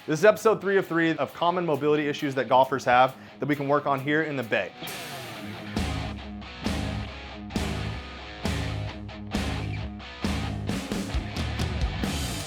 This is episode 3 of 3 of common mobility issues that golfers have that we can work on here in the Bay.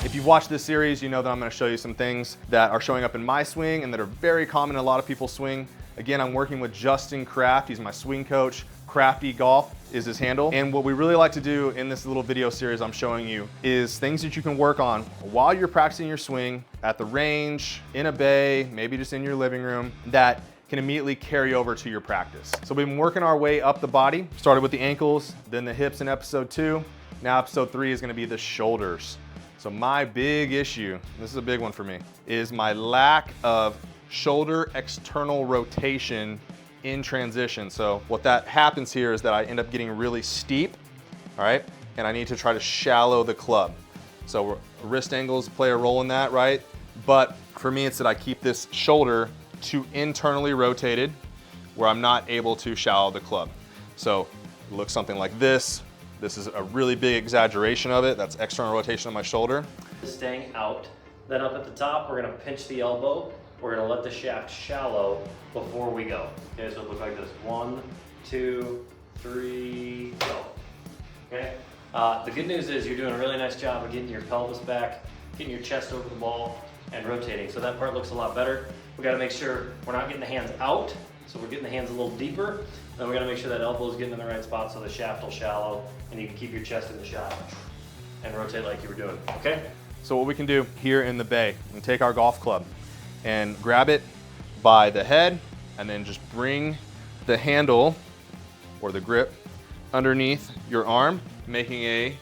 If you've watched this series, you know that I'm going to show you some things that are showing up in my swing and that are very common in a lot of people's swing. Again, I'm working with Justin Kraft. He's my swing coach. Crafty Golf is his handle. And what we really like to do in this little video series I'm showing you is things that you can work on while you're practicing your swing at the range, in a bay, maybe just in your living room, that can immediately carry over to your practice. So we've been working our way up the body. Started with the ankles, then the hips in episode 2. Now episode 3 is gonna be the shoulders. So my big issue, this is a big one for me, is my lack of shoulder external rotation in transition. So what that happens here is that I end up getting really steep, all right? And I need to try to shallow the club. So wrist angles play a role in that, right? But for me, it's that I keep this shoulder too internally rotated where I'm not able to shallow the club. So it looks something like this. This is a really big exaggeration of it. That's external rotation of my shoulder. Staying out. Then up at the top, we're gonna pinch the elbow. We're gonna let the shaft shallow before we go. Okay, so it looks like this. 1, 2, 3, go. Okay. The good news is you're doing a really nice job of getting your pelvis back, getting your chest over the ball, and rotating. So that part looks a lot better. We gotta make sure we're not getting the hands out, so we're getting the hands a little deeper. Then we gotta make sure that elbow is getting in the right spot so the shaft will shallow, and you can keep your chest in the shot and rotate like you were doing, okay? So what we can do here in the Bay, we can take our golf club and grab it by the head and then just bring the handle or the grip underneath your arm, making a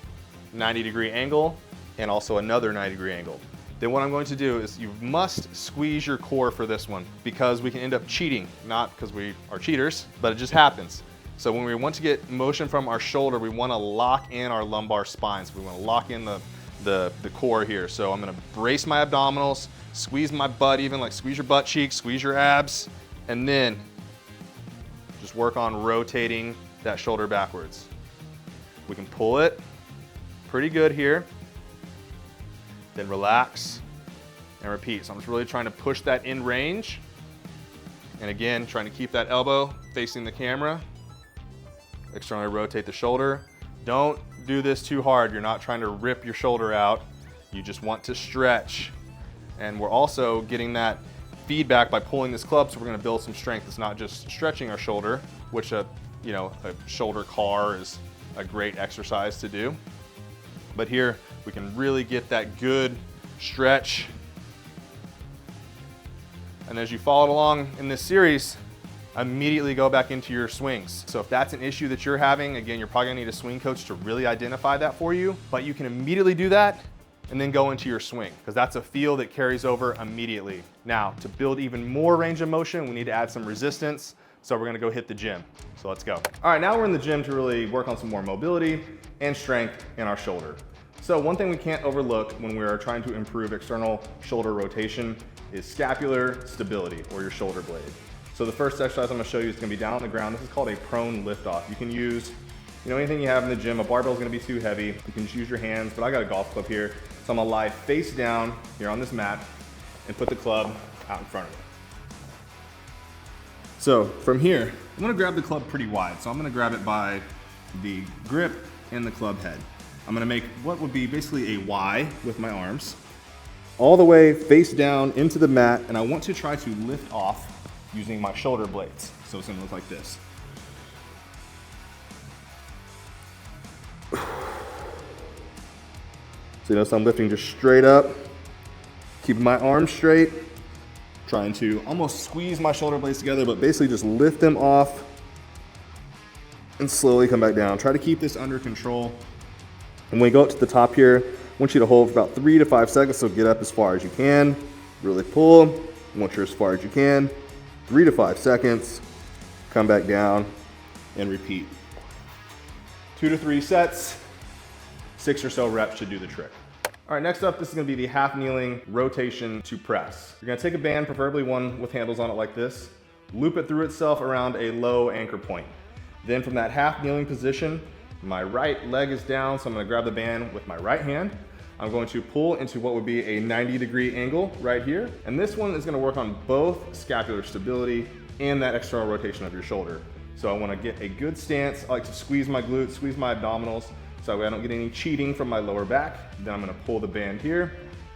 90-degree angle and also another 90-degree angle. Then what I'm going to do is you must squeeze your core for this one because we can end up cheating, not because we are cheaters, but it just happens. So when we want to get motion from our shoulder, we want to lock in our lumbar spines. We want to lock in the core here. So I'm going to brace my abdominals, squeeze my butt even, like squeeze your butt cheeks, squeeze your abs, and then just work on rotating that shoulder backwards. We can pull it pretty good here. Then relax and repeat. So I'm just really trying to push that in range. And again, trying to keep that elbow facing the camera. Externally rotate the shoulder. Don't do this too hard. You're not trying to rip your shoulder out. You just want to stretch. And we're also getting that feedback by pulling this club, so we're gonna build some strength. It's not just stretching our shoulder, which a shoulder car is a great exercise to do. But here, we can really get that good stretch. And as you followed along in this series, immediately go back into your swings. So if that's an issue that you're having, again, you're probably gonna need a swing coach to really identify that for you, but you can immediately do that and then go into your swing, because that's a feel that carries over immediately. Now, to build even more range of motion, we need to add some resistance. So we're gonna go hit the gym. So let's go. All right, now we're in the gym to really work on some more mobility and strength in our shoulder. So one thing we can't overlook when we're trying to improve external shoulder rotation is scapular stability, or your shoulder blade. So the first exercise I'm gonna show you is gonna be down on the ground. This is called a prone liftoff. You can use anything you have in the gym. A barbell is gonna be too heavy. You can just use your hands, but I got a golf club here. So I'm gonna lie face down here on this mat and put the club out in front of me. So from here, I'm gonna grab the club pretty wide. So I'm gonna grab it by the grip and the club head. I'm gonna make what would be basically a Y with my arms, all the way face down into the mat, and I want to try to lift off using my shoulder blades. So it's gonna look like this. So notice I'm lifting just straight up, keeping my arms straight, trying to almost squeeze my shoulder blades together, but basically just lift them off and slowly come back down. Try to keep this under control. And when we go up to the top here, I want you to hold for about 3 to 5 seconds, so get up as far as you can, really pull, once you're as far as you can, 3 to 5 seconds, come back down and repeat. 2 to 3 sets, 6 or so reps should do the trick. All right, next up, this is gonna be the half kneeling rotation to press. You're gonna take a band, preferably one with handles on it like this, loop it through itself around a low anchor point. Then from that half kneeling position, my right leg is down, so I'm gonna grab the band with my right hand. I'm going to pull into what would be a 90-degree angle right here. And this one is gonna work on both scapular stability and that external rotation of your shoulder. So I wanna get a good stance. I like to squeeze my glutes, squeeze my abdominals, so that way I don't get any cheating from my lower back. Then I'm gonna pull the band here.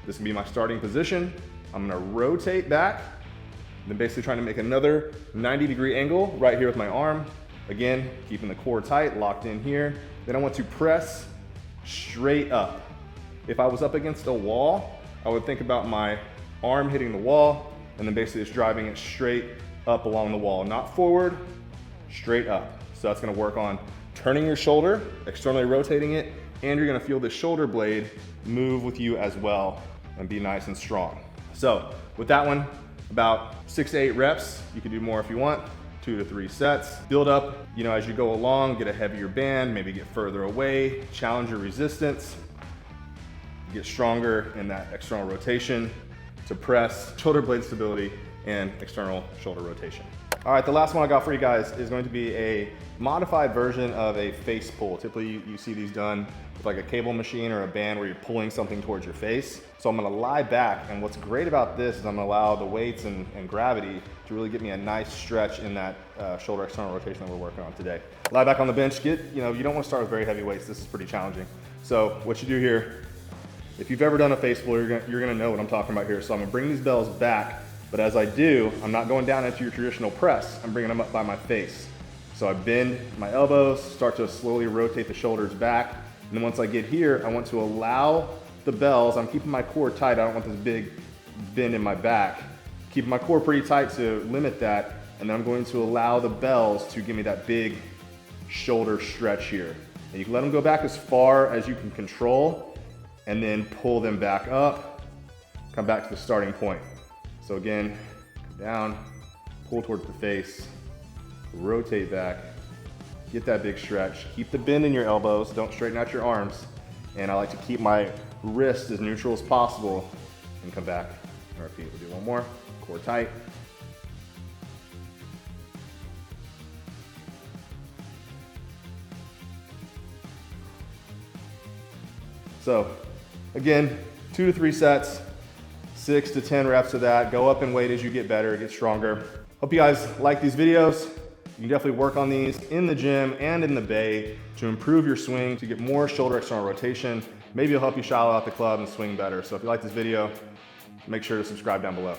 This can be my starting position. I'm gonna rotate back, then basically trying to make another 90-degree angle right here with my arm. Again, keeping the core tight, locked in here. Then I want to press straight up. If I was up against a wall, I would think about my arm hitting the wall and then basically just driving it straight up along the wall, not forward, straight up. So that's gonna work on turning your shoulder, externally rotating it, and you're gonna feel the shoulder blade move with you as well and be nice and strong. So with that one, about 6 to 8 reps. You can do more if you want, 2 to 3 sets. Build up, as you go along, get a heavier band, maybe get further away, challenge your resistance, get stronger in that external rotation to press, shoulder blade stability, and external shoulder rotation. All right, the last one I got for you guys is going to be a modified version of a face pull. Typically, you see these done with like a cable machine or a band where you're pulling something towards your face. So I'm gonna lie back, and what's great about this is I'm gonna allow the weights and gravity to really get me a nice stretch in that shoulder external rotation that we're working on today. Lie back on the bench, you don't wanna start with very heavy weights. This is pretty challenging. So what you do here, if you've ever done a face pull, you're gonna know what I'm talking about here. So I'm gonna bring these bells back, but as I do, I'm not going down into your traditional press. I'm bringing them up by my face. So I bend my elbows, start to slowly rotate the shoulders back. And then once I get here, I want to allow the bells, I'm keeping my core tight. I don't want this big bend in my back. Keeping my core pretty tight to limit that. And then I'm going to allow the bells to give me that big shoulder stretch here. And you can let them go back as far as you can control and then pull them back up, come back to the starting point. So again, down, pull towards the face, rotate back, get that big stretch, keep the bend in your elbows, don't straighten out your arms, and I like to keep my wrist as neutral as possible and come back and repeat. We'll do one more, core tight. So again, 2 to 3 sets, 6 to 10 reps of that. Go up in weight as you get better, get stronger. Hope you guys like these videos. You can definitely work on these in the gym and in the bay to improve your swing, to get more shoulder external rotation. Maybe it'll help you shallow out the club and swing better. So if you like this video, make sure to subscribe down below.